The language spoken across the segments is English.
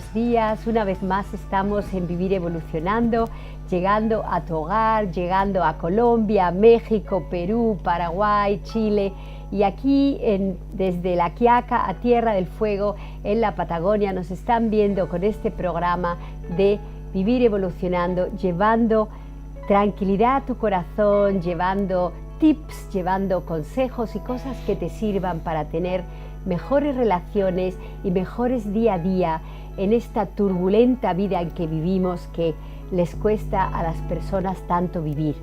buenos días. Una vez más estamos en Vivir Evolucionando, llegando a tu hogar, llegando a Colombia, México, Perú, Paraguay, Chile y aquí desde La Quiaca a Tierra del Fuego en la Patagonia nos están viendo con este programa de Vivir Evolucionando, llevando tranquilidad a tu corazón, llevando tips, llevando consejos y cosas que te sirvan para tener mejores relaciones y mejores día a día en esta turbulenta vida en que vivimos, que les cuesta a las personas tanto vivir.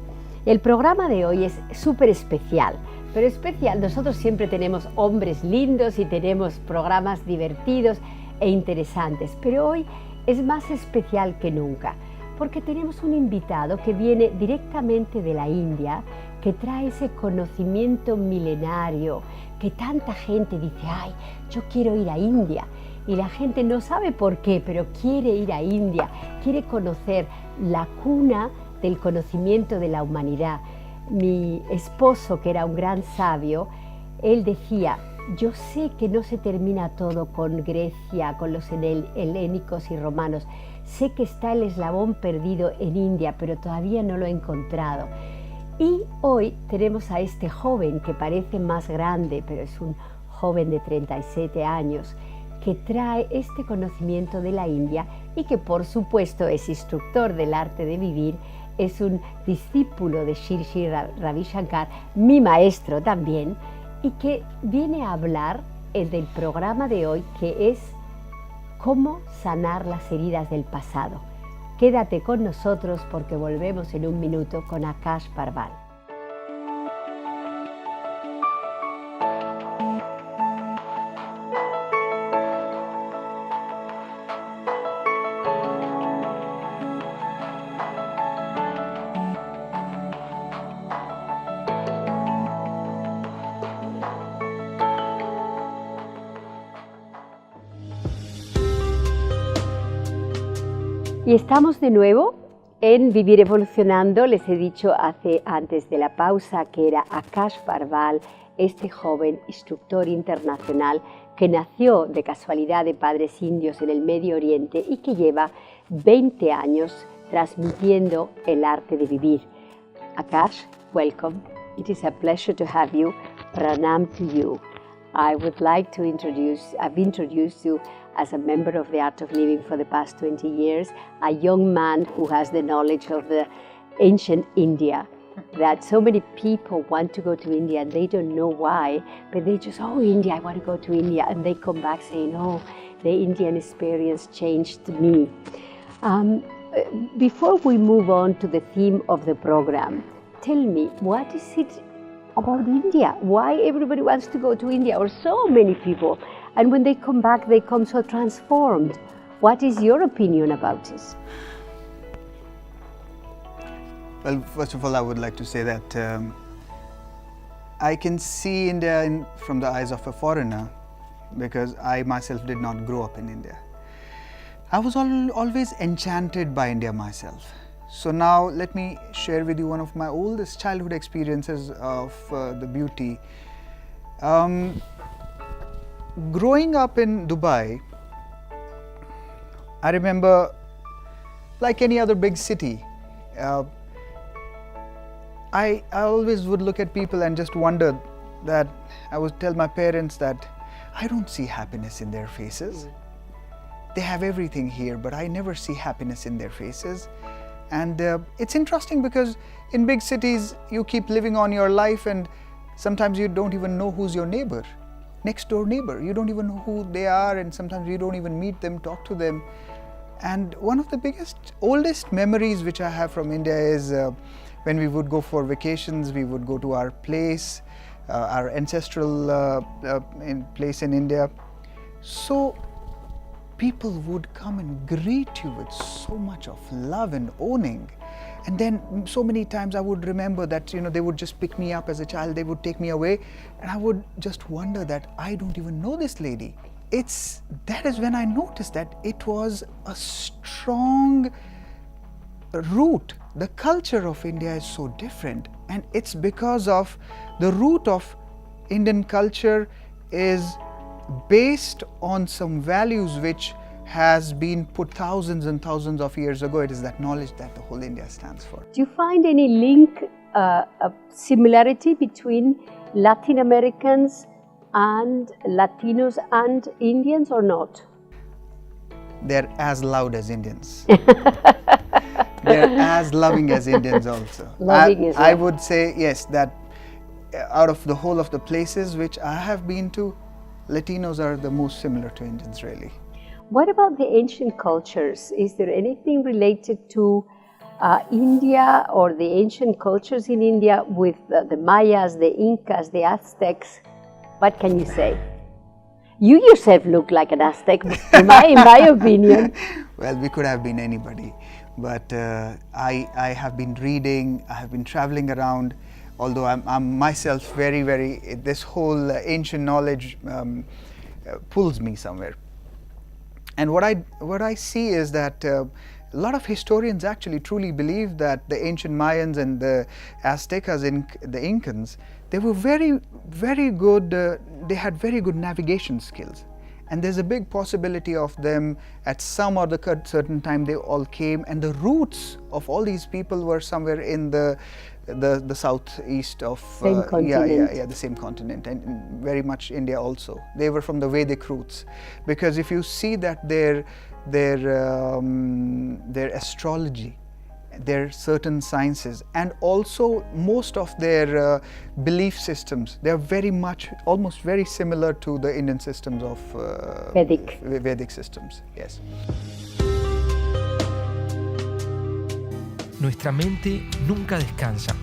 El programa de hoy es súper especial, pero especial, nosotros siempre tenemos hombres lindos y tenemos programas divertidos e interesantes, pero hoy es más especial que nunca, porque tenemos un invitado que viene directamente de la India, que trae ese conocimiento milenario, que tanta gente dice, ay, yo quiero ir a India, y la gente no sabe por qué, pero quiere ir a India, quiere conocer la cuna del conocimiento de la humanidad. Mi esposo, que era un gran sabio, él decía, yo sé que no se termina todo con Grecia, con los helénicos y romanos, sé que está el eslabón perdido en India, pero todavía no lo he encontrado. Y hoy tenemos a este joven que parece más grande, pero es un joven de 37 años, que trae este conocimiento de la India y que por supuesto es instructor del arte de vivir, es un discípulo de Shri Ravi Shankar, mi maestro también, y que viene a hablar del programa de hoy, que es cómo sanar las heridas del pasado. Quédate con nosotros porque volvemos en un minuto con Akash Parval. Y estamos de nuevo en Vivir Evolucionando. Les he dicho antes de la pausa que era Akash Parval, este joven instructor internacional que nació de casualidad de padres indios en el Medio Oriente y que lleva 20 años transmitiendo el arte de vivir. Akash, welcome. It is a pleasure to have you. Pranam to you. I would like to I've introduced you as a member of the Art of Living for the past 20 years, a young man who has the knowledge of the ancient India, that so many people want to go to India and they don't know why, but they just, oh, India, I want to go to India, and they come back saying, oh, the Indian experience changed me. Before we move on to the theme of the program, tell me, what is it about India? Why everybody wants to go to India, or so many people? And when they come back, they come so transformed. What is your opinion about this? Well, first of all, I would like to say that I can see India from the eyes of a foreigner, because I myself did not grow up in India. I was always enchanted by India myself. So now let me share with you one of my oldest childhood experiences of the beauty. Growing up in Dubai, I remember, like any other big city, I always would look at people and just wonder that I would tell my parents that I don't see happiness in their faces. They have everything here, but I never see happiness in their faces. And it's interesting because in big cities, you keep living on your life and sometimes you don't even know who's your neighbor. Next door neighbor, you don't even know who they are, and sometimes you don't even meet them, talk to them. And one of the oldest memories which I have from India is when we would go for vacations, we would go to our place, our ancestral place in India. So people would come and greet you with so much of love and owning. And then so many times I would remember that, they would just pick me up as a child, they would take me away, and I would just wonder that I don't even know this lady. That is when I noticed that it was a strong root. The culture of India is so different, and it's because of the root of Indian culture is based on some values which has been put thousands and thousands of years ago. It is that knowledge that the whole India stands for. Do you find any link, a similarity between Latin Americans and Latinos and Indians or not? They're as loud as Indians. They're as loving as Indians also. I would say, yes, that out of the whole of the places which I have been to, Latinos are the most similar to Indians, really. What about the ancient cultures? Is there anything related to India or the ancient cultures in India with the Mayas, the Incas, the Aztecs? What can you say? You yourself look like an Aztec, in my opinion. Well, we could have been anybody, but I have been reading, I have been traveling around, although I'm myself this whole ancient knowledge pulls me somewhere. And what I see is that a lot of historians actually truly believe that the ancient Mayans and the Aztecas and the Incans, they were very good, they had very good navigation skills. And there's a big possibility of them at some or the certain time they all came, and the roots of all these people were somewhere in the southeast of same continent. The same continent, and very much India also. They were from the Vedic roots, because if you see that their astrology, their certain sciences, and also most of their belief systems, they are very much, almost very similar to the Indian systems of Vedic systems. Yes. Nuestra mente nunca descansa.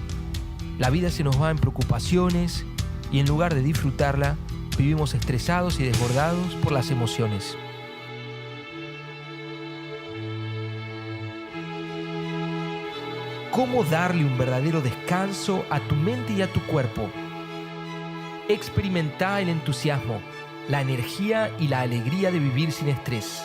La vida se nos va en preocupaciones y en lugar de disfrutarla, vivimos estresados y desbordados por las emociones. ¿Cómo darle un verdadero descanso a tu mente y a tu cuerpo? Experimenta el entusiasmo, la energía y la alegría de vivir sin estrés.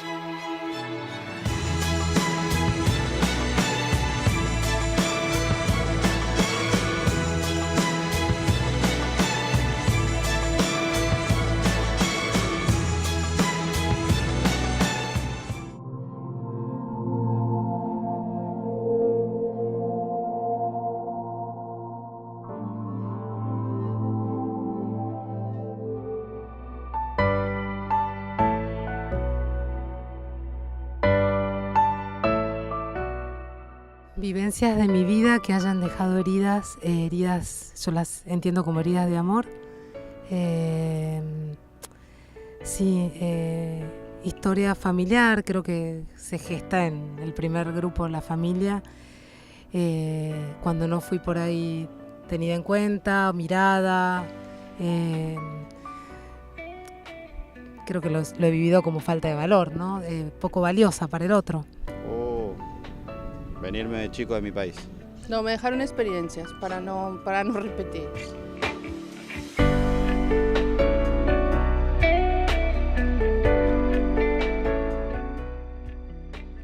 Vivencias de mi vida que hayan dejado heridas, heridas, yo las entiendo como heridas de amor. Historia familiar, creo que se gesta en el primer grupo, la familia, cuando no fui por ahí tenida en cuenta, mirada. Creo que lo he vivido como falta de valor, ¿no? Poco valiosa para el otro. Venirme de chico de mi país. No, me dejaron experiencias para no repetir.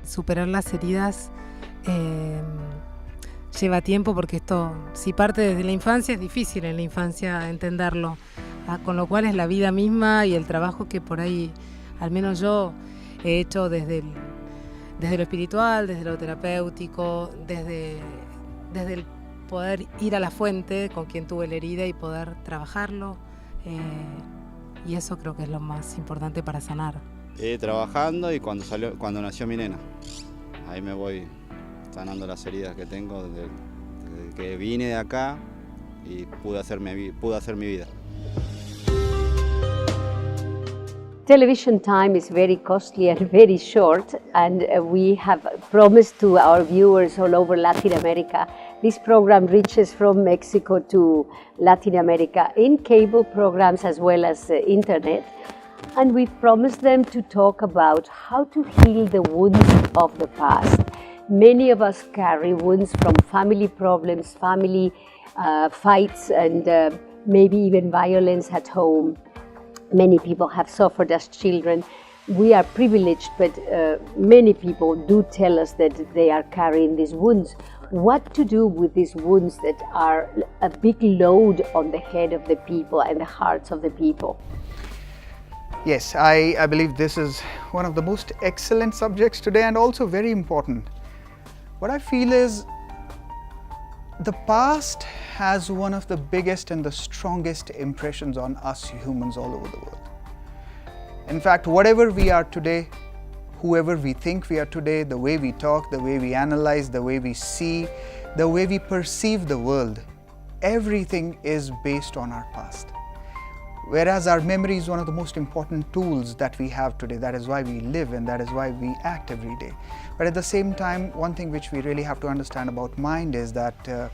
Superar las heridas lleva tiempo, porque esto, si parte desde la infancia, es difícil en la infancia entenderlo. Con lo cual es la vida misma y el trabajo que por ahí, al menos yo, he hecho desde lo espiritual, desde lo terapéutico, desde el poder ir a la fuente con quien tuve la herida y poder trabajarlo. Y eso creo que es lo más importante para sanar. Trabajando y cuando nació mi nena. Ahí me voy sanando las heridas que tengo desde que vine de acá y pude hacer mi vida. Television time is very costly and very short, and we have promised to our viewers all over Latin America. This program reaches from Mexico to Latin America in cable programs as well as internet, and we've promised them to talk about how to heal the wounds of the past. Many of us carry wounds from family problems, family fights, and maybe even violence at home. Many people have suffered as children. We are privileged, but many people do tell us that they are carrying these wounds. What to do with these wounds that are a big load on the head of the people and the hearts of the people? Yes, I believe this is one of the most excellent subjects today and also very important. What I feel is the past has one of the biggest and the strongest impressions on us humans all over the world. In fact, whatever we are today, whoever we think we are today, the way we talk, the way we analyze, the way we see, the way we perceive the world, everything is based on our past. Whereas our memory is one of the most important tools that we have today. That is why we live and that is why we act every day. But at the same time, one thing which we really have to understand about mind is that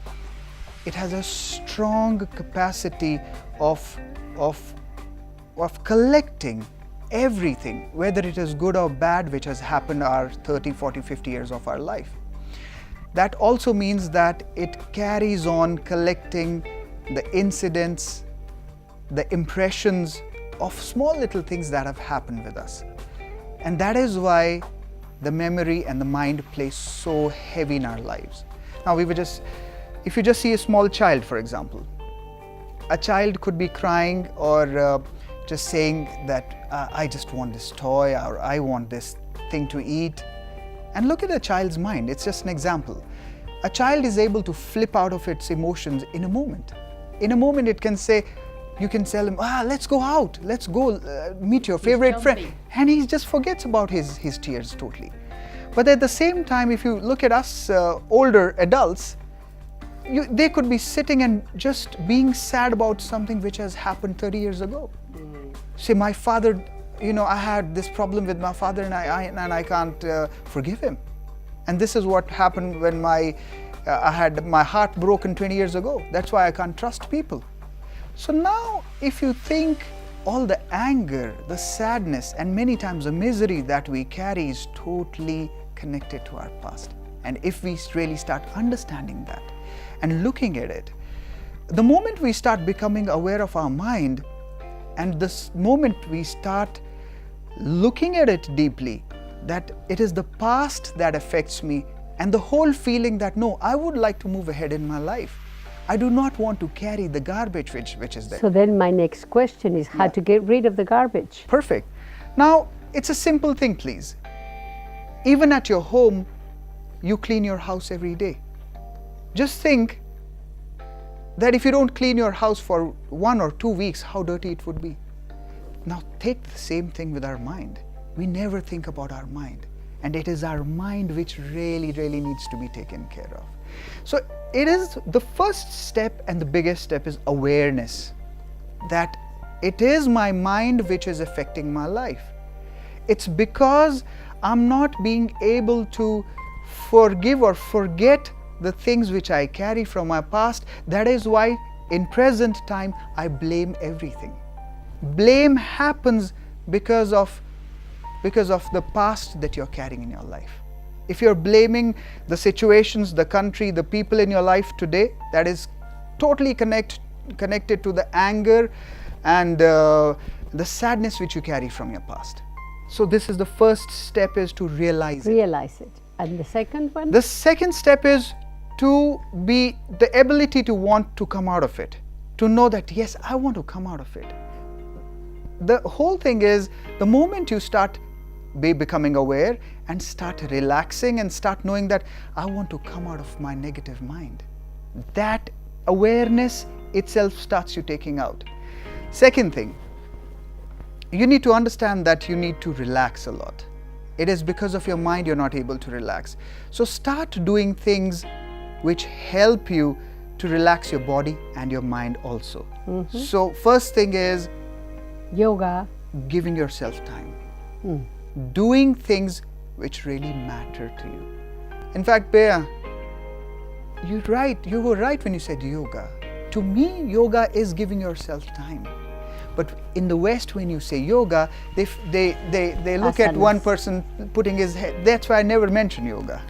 it has a strong capacity of collecting everything, whether it is good or bad, which has happened our 30, 40, 50 years of our life. That also means that it carries on collecting the incidents, the impressions of small little things that have happened with us. And that is why the memory and the mind play so heavy in our lives. Now, if you just see a small child, for example, a child could be crying or just saying that I just want this toy or I want this thing to eat. And look at a child's mind, it's just an example. A child is able to flip out of its emotions in a moment. In a moment it can say, you can tell him, let's go out, let's go meet your favorite friend. And he just forgets about his tears totally. But at the same time, if you look at us older adults, they could be sitting and just being sad about something which has happened 30 years ago. Say, my father, I had this problem with my father and I can't forgive him. And this is what happened when I had my heart broken 20 years ago. That's why I can't trust people. So now, if you think all the anger, the sadness, and many times the misery that we carry is totally connected to our past. And if we really start understanding that and looking at it, the moment we start becoming aware of our mind, and this moment we start looking at it deeply, that it is the past that affects me, and the whole feeling that, no, I would like to move ahead in my life. I do not want to carry the garbage which is there. So then my next question is how to get rid of the garbage. Perfect. Now, it's a simple thing, please. Even at your home, you clean your house every day. Just think that if you don't clean your house for 1 or 2 weeks, how dirty it would be. Now, take the same thing with our mind. We never think about our mind. And it is our mind which really, really needs to be taken care of. So it is the first step, and the biggest step is awareness that it is my mind which is affecting my life. It's because I'm not being able to forgive or forget the things which I carry from my past. That is why in present time I blame everything. Blame happens because of the past that you're carrying in your life. If you're blaming the situations, the country, the people in your life today, that is totally connected to the anger and the sadness which you carry from your past. So this is the first step, is to realize it. Realize it. And the second one? The second step is to be the ability to want to come out of it. To know that, yes, I want to come out of it. The whole thing is, the moment you start becoming aware and start relaxing and start knowing that I want to come out of my negative mind, that awareness itself starts you taking out. Second thing, you need to understand that you need to relax a lot. It is because of your mind you're not able to relax. So start doing things which help you to relax your body and your mind also. So first thing is yoga, giving yourself time. Doing things which really matter to you. In fact, Bea, you were right when you said yoga. To me, yoga is giving yourself time. But in the West, when you say yoga, they look at one person putting his head. That's why I never mention yoga.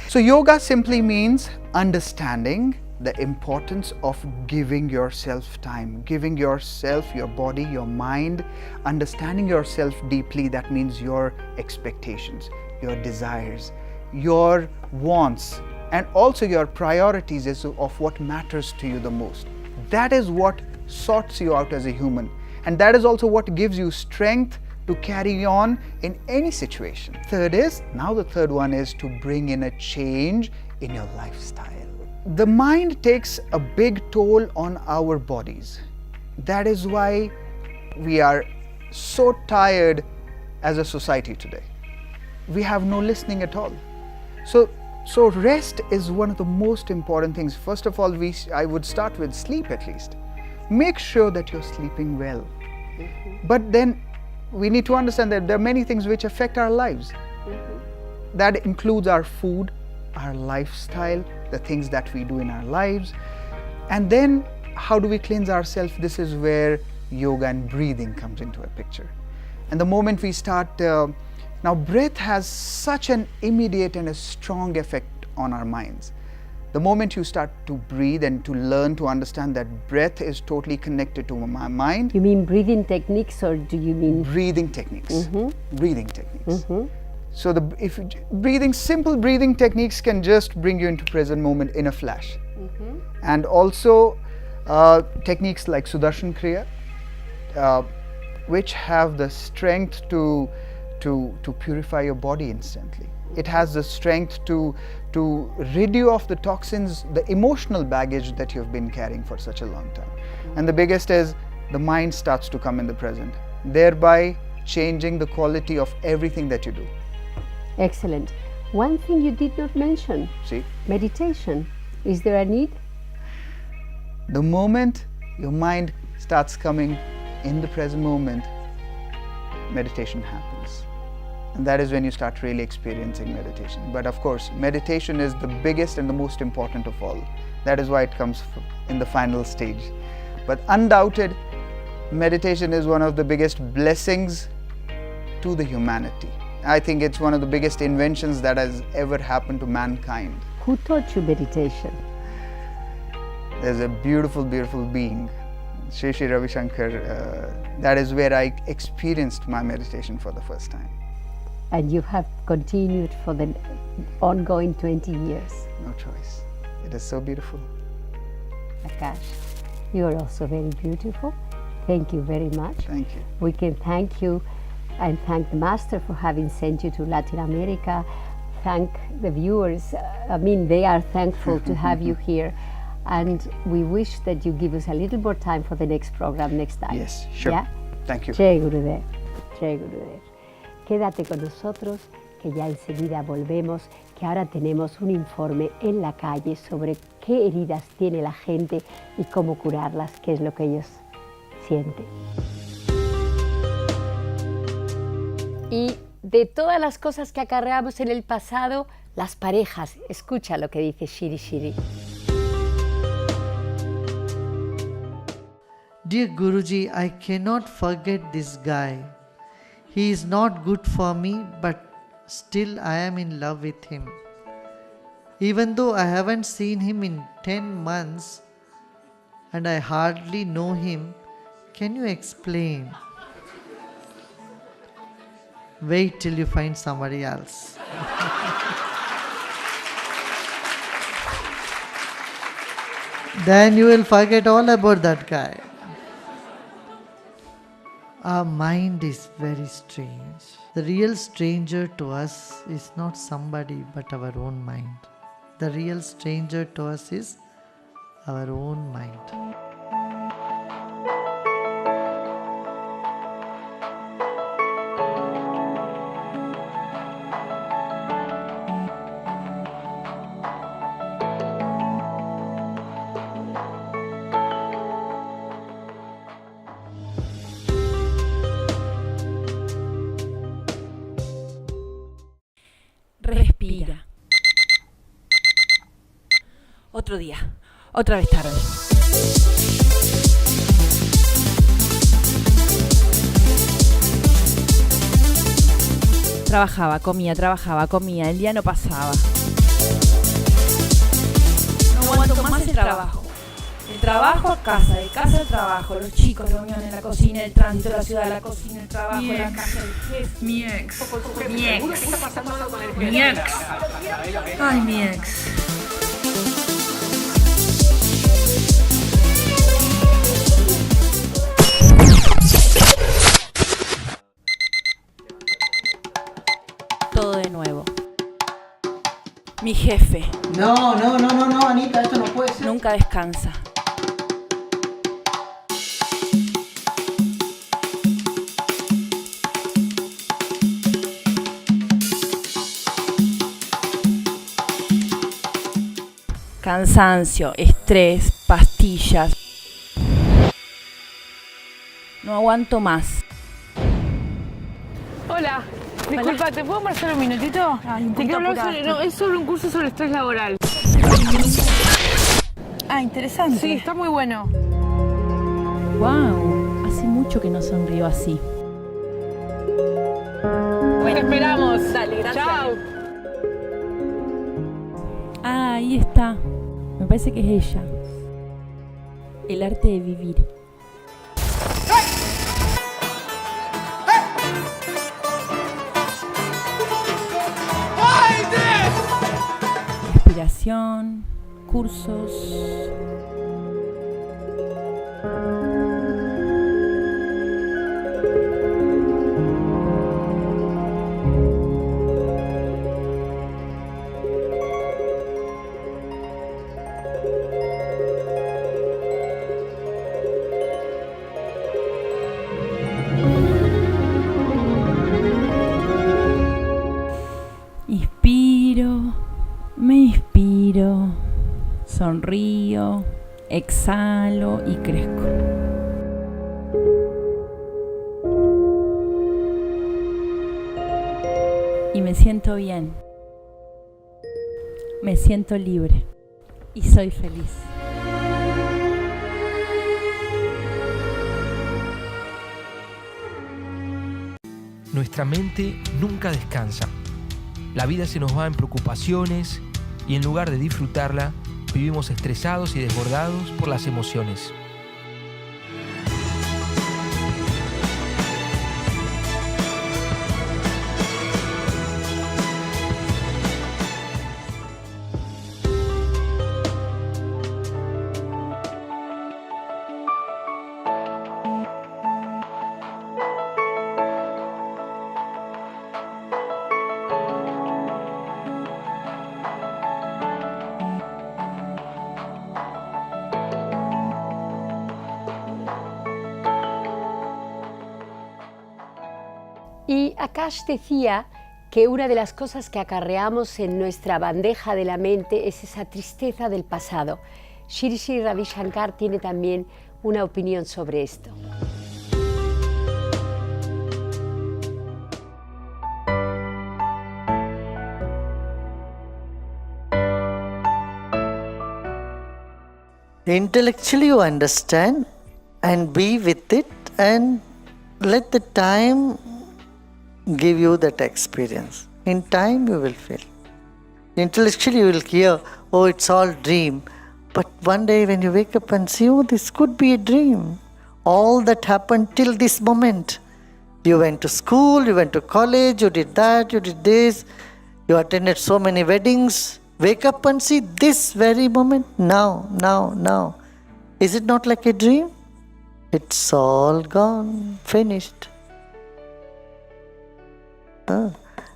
So yoga simply means understanding the importance of giving yourself time, giving yourself, your body, your mind, understanding yourself deeply. That means your expectations, your desires, your wants, and also your priorities is of what matters to you the most. That is what sorts you out as a human. And that is also what gives you strength to carry on in any situation. The third one is to bring in a change in your lifestyle. The mind takes a big toll on our bodies. That is why we are so tired as a society today. We have no listening at all. So rest is one of the most important things. First of all, I would start with sleep at least. Make sure that you're sleeping well. But then we need to understand that there are many things which affect our lives. That includes our food, our lifestyle, the things that we do in our lives. And then how do we cleanse ourselves? This is where yoga and breathing comes into a picture. And the moment we start, now breath has such an immediate and a strong effect on our minds. The moment you start to breathe and to learn to understand that breath is totally connected to my mind. You mean breathing techniques, or do you mean? Breathing techniques. Breathing techniques. So simple breathing techniques can just bring you into present moment in a flash. And also techniques like Sudarshan Kriya, which have the strength to purify your body instantly. It has the strength to rid you of the toxins, the emotional baggage that you've been carrying for such a long time. And the biggest is the mind starts to come in the present, thereby changing the quality of everything that you do. Excellent. One thing you did not mention, meditation. Is there a need? The moment your mind starts coming in the present moment, meditation happens. And that is when you start really experiencing meditation. But of course, meditation is the biggest and the most important of all. That is why it comes in the final stage. But undoubted, meditation is one of the biggest blessings to the humanity. I think it's one of the biggest inventions that has ever happened to mankind. Who taught you meditation? There's a beautiful, beautiful being, Sri Sri Ravi Shankar. That is where I experienced my meditation for the first time. And you have continued for the ongoing 20 years. No choice. It is so beautiful. Akash, you are also very beautiful. Thank you very much. Thank you. We can thank you and thank the Master for having sent you to Latin America. Thank the viewers. They are thankful to have you here. And we wish that you give us a little more time for the next program next time. Yes, sure. Yeah? Thank you. Jai Gurudev. Jai Gurudev. Quédate con nosotros, que ya enseguida volvemos, que ahora tenemos un informe en la calle sobre qué heridas tiene la gente y cómo curarlas, qué es lo que ellos sienten. Y de todas las cosas que acarreamos en el pasado, las parejas. Escucha lo que dice Shiri Shiri. Dear Guruji, I cannot forget this guy. He is not good for me, but still I am in love with him. Even though I haven't seen him in 10 months and I hardly know him, can you explain? Wait till you find somebody else. Then you will forget all about that guy. Our mind is very strange. The real stranger to us is not somebody but our own mind. The real stranger to us is our own mind. Respira. Otro día, otra vez tarde. Trabajaba, comía, el día no pasaba. No aguanto más el trabajo. El trabajo a casa, de casa al trabajo, los chicos, reuniones en la cocina, el tránsito, la ciudad, la cocina, el trabajo, la casa, el jefe. Mi ex. Ay, mi ex. jefe. No, Anita, esto no puede ser. Nunca descansa. Cansancio, estrés, pastillas. No aguanto más. Hola, disculpa, ¿te puedo pasar un minutito? Te quiero hablar sobre, no, es sobre un curso sobre estrés laboral. Ah, interesante. Sí, está muy bueno. Wow, hace mucho que no sonrío así. Te esperamos. Dale, gracias. Chao. Ah, ahí está. Me parece que es ella. El arte de vivir. Respiración, cursos. Inspiro, me inspiro, sonrío, exhalo y crezco. Y me siento bien, me siento libre y soy feliz. Nuestra mente nunca descansa. La vida se nos va en preocupaciones y en lugar de disfrutarla, vivimos estresados y desbordados por las emociones. Y Akash decía que una de las cosas que acarreamos en nuestra bandeja de la mente es esa tristeza del pasado. Shri Shri Ravi Shankar tiene también una opinión sobre esto. Intellectually you understand and be with it and let the time give you that experience. In time you will feel. Intellectually you will hear, oh, it's all dream. But one day when you wake up and see, oh, this could be a dream. All that happened till this moment. You went to school, you went to college, you did that, you did this. You attended so many weddings. Wake up and see this very moment, now. Is it not like a dream? It's all gone, finished.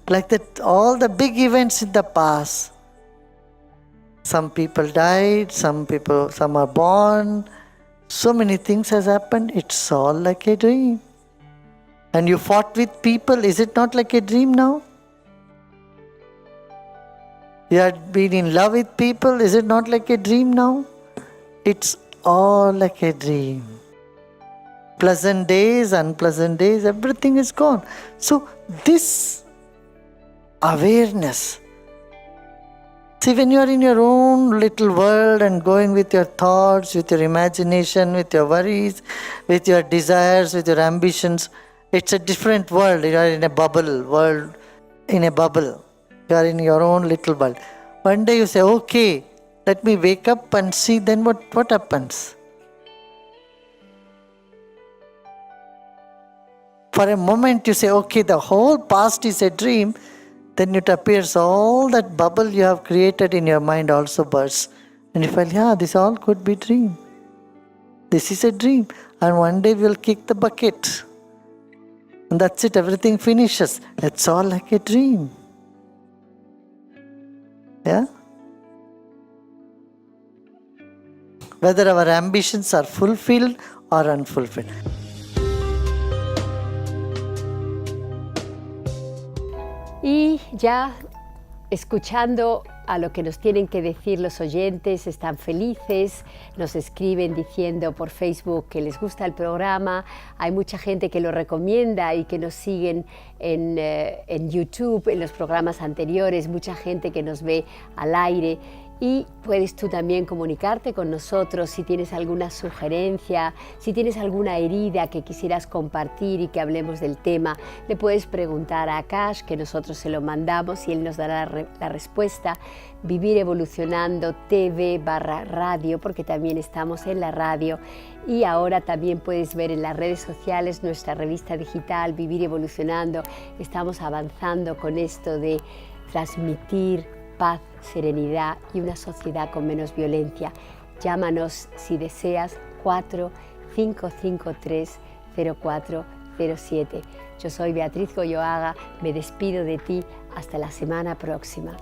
Like that, all the big events in the past. Some people died, some are born. So many things has happened. It's all like a dream. And you fought with people. Is it not like a dream now? You had been in love with people. Is it not like a dream now? It's all like a dream. Pleasant days, unpleasant days, everything is gone. So this awareness. See, when you are in your own little world and going with your thoughts, with your imagination, with your worries, with your desires, with your ambitions, it's a different world. You are in a bubble, world in a bubble. You are in your own little world. One day you say, okay, let me wake up and see, then what happens? For a moment you say, okay, the whole past is a dream. Then it appears all that bubble you have created in your mind also bursts. And you feel, yeah, this all could be dream. This is a dream. And one day we'll kick the bucket. And that's it, everything finishes. It's all like a dream. Yeah? Whether our ambitions are fulfilled or unfulfilled. Y ya escuchando a lo que nos tienen que decir los oyentes, están felices, nos escriben diciendo por Facebook que les gusta el programa, hay mucha gente que lo recomienda y que nos siguen en YouTube, en los programas anteriores, mucha gente que nos ve al aire. Y puedes tú también comunicarte con nosotros si tienes alguna sugerencia, si tienes alguna herida que quisieras compartir y que hablemos del tema. Le puedes preguntar a Akash, que nosotros se lo mandamos y él nos dará la respuesta. Vivir Evolucionando TV/radio, porque también estamos en la radio. Y ahora también puedes ver en las redes sociales nuestra revista digital Vivir Evolucionando. Estamos avanzando con esto de transmitir paz, serenidad y una sociedad con menos violencia. Llámanos si deseas 4-553-0407. Yo soy Beatriz Goyoaga, me despido de ti hasta la semana próxima.